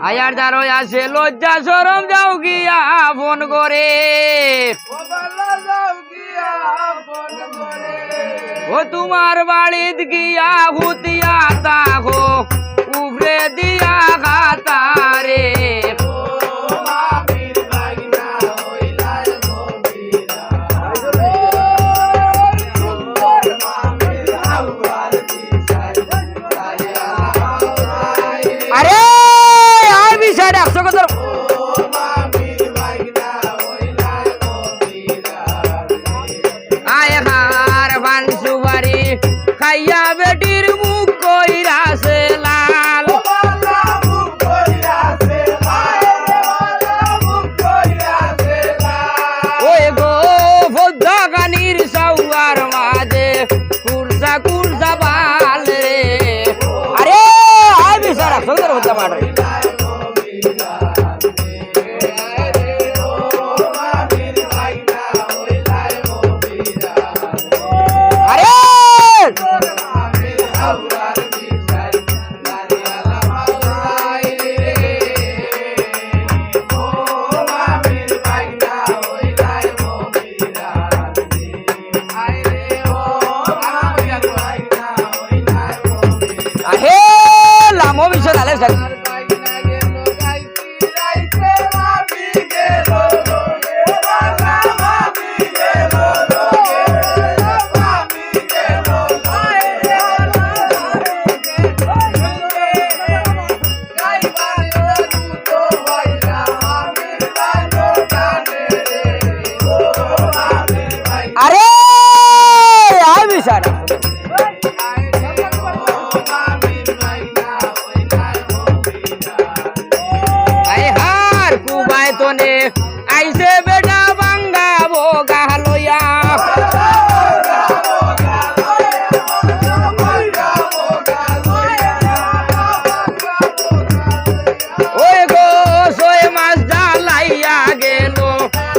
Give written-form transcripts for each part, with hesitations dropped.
আয়ার দ্বারা আসে লজ্জা সরম যাও গিয়া ফোন করে ও তোমার বাড়িত গিয়া হুতিয়া তাকো উফরে দিয়া খাতারে আরে আর বিষয় 100 কত আয় হার ভান সুবারি খাইয়া বেটির মুখ কইরাছে লাল ওই গো ফদ্দা কানির সাউয়ার মাঝে কুরসা কুরসা বাল রে আরে আয় বিষয় 100 কত হতে মারে আরে আয় বিষয় তনে আইসে বেটা বাঙ্গাবো গালইয়া ওই গো সই মাছ জ্বালাইয়া গেল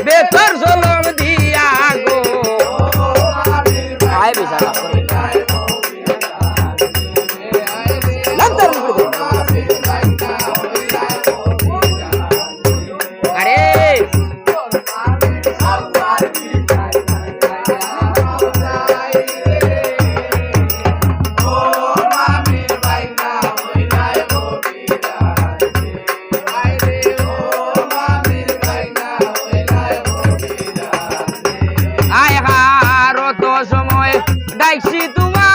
বেতর সলম দিয়া গো আয় বিশাল সময় ডাইছি তোমার